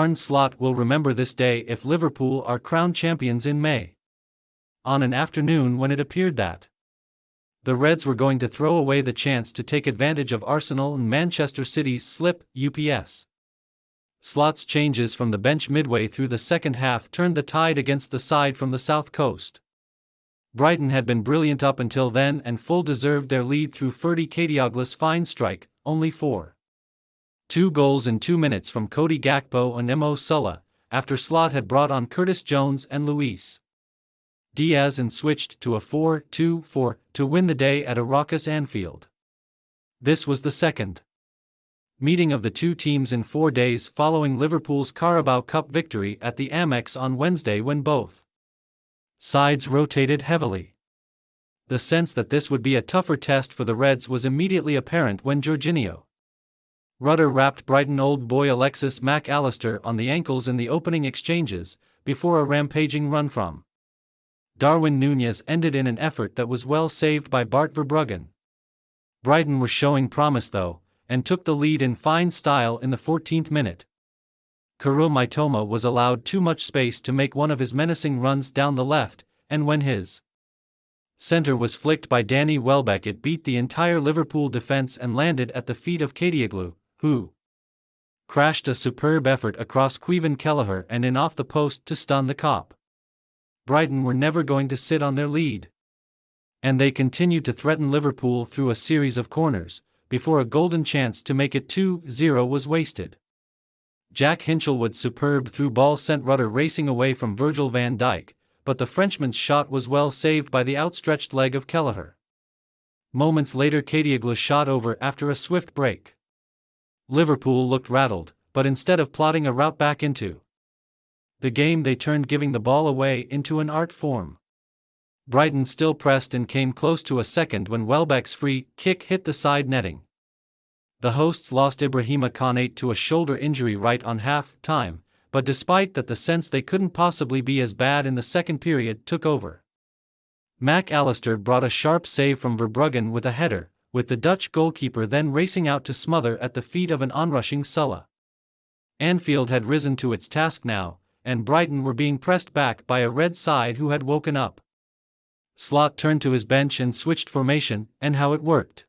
Arne Slot will remember this day if Liverpool are crowned champions in May. On an afternoon when it appeared that the Reds were going to throw away the chance to take advantage of Arsenal and Manchester City's slip, UPS. Slot's changes from the bench midway through the second half turned the tide against the side from the south coast. Brighton had been brilliant up until then and full deserved their lead through Ferdy Kadioglu's fine strike, only 2 goals in 2 minutes from Cody Gakpo and Mo Salah, after Slot had brought on Curtis Jones and Luis Diaz and switched to a 4-2-4 to win the day at a raucous Anfield. This was the second meeting of the two teams in 4 days following Liverpool's Carabao Cup victory at the Amex on Wednesday when both sides rotated heavily. The sense that this would be a tougher test for the Reds was immediately apparent when Jorginho Rutter wrapped Brighton old boy Alexis Mac Allister on the ankles in the opening exchanges, before a rampaging run from Darwin Núñez ended in an effort that was well saved by Bart Verbruggen. Brighton were showing promise though, and took the lead in fine style in the 14th minute. Kaoru Mitoma was allowed too much space to make one of his menacing runs down the left, and when his center was flicked by Danny Welbeck, it beat the entire Liverpool defense and landed at the feet of Kadioglu, who crashed a superb effort across Caoimhin Kelleher and in off the post to stun the Kop. Brighton were never going to sit on their lead, and they continued to threaten Liverpool through a series of corners, before a golden chance to make it 2-0 was wasted. Jack Hinchelwood's superb through ball sent Rutter racing away from Virgil van Dijk, but the Frenchman's shot was well saved by the outstretched leg of Kelleher. Moments later Kadioglu shot over after a swift break. Liverpool looked rattled, but instead of plotting a route back into the game they turned giving the ball away into an art form. Brighton still pressed and came close to a second when Welbeck's free kick hit the side netting. The hosts lost Ibrahima Konate to a shoulder injury right on half-time, but despite that the sense they couldn't possibly be as bad in the second period took over. Mac Allister brought a sharp save from Verbruggen with a header, with the Dutch goalkeeper then racing out to smother at the feet of an onrushing Salah. Anfield had risen to its task now, and Brighton were being pressed back by a Red side who had woken up. Slot turned to his bench and switched formation, and how it worked.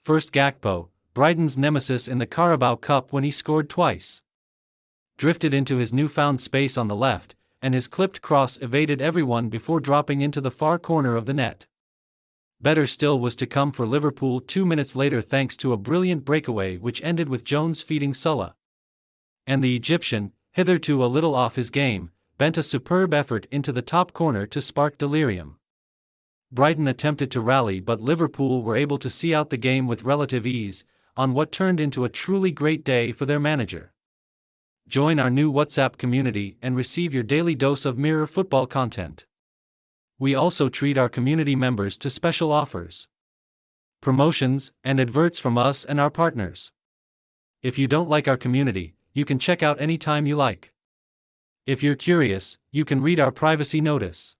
First Gakpo, Brighton's nemesis in the Carabao Cup when he scored twice, drifted into his newfound space on the left, and his clipped cross evaded everyone before dropping into the far corner of the net. Better still was to come for Liverpool 2 minutes later thanks to a brilliant breakaway which ended with Jones feeding Salah. And the Egyptian, hitherto a little off his game, bent a superb effort into the top corner to spark delirium. Brighton attempted to rally but Liverpool were able to see out the game with relative ease, on what turned into a truly great day for their manager. Join our new WhatsApp community and receive your daily dose of Mirror football content. We also treat our community members to special offers, promotions, and adverts from us and our partners. If you don't like our community, you can check out anytime you like. If you're curious, you can read our privacy notice.